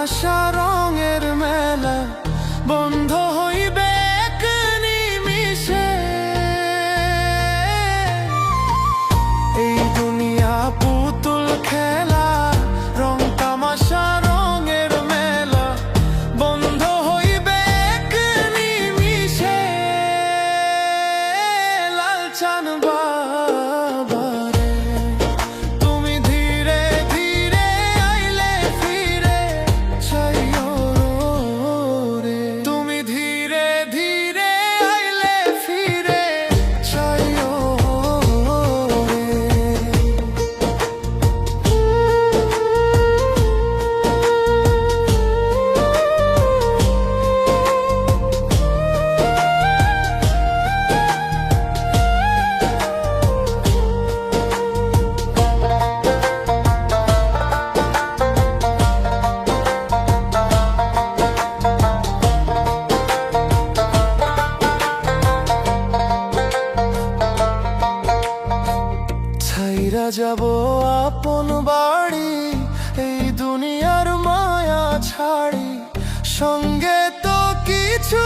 তামাশা রঙের মেলা বন্ধ হইবে এক নিমিষে। এই দুনিয়া পুতুল খেলা, রং তামাশা রঙের মেলা বন্ধ হইবে এক নিমিষে। লালচান বাবারে তুমি ধীরে ধীরে আইলে ফিরে চাইও রে। তুমি ধীরে ধীরে আইলে ফিরে চাইও রে। ছাইরা যাব আপন বাড়ি, এই দুনিয়ার মায়া ছাড়ি, সঙ্গে তো কিছু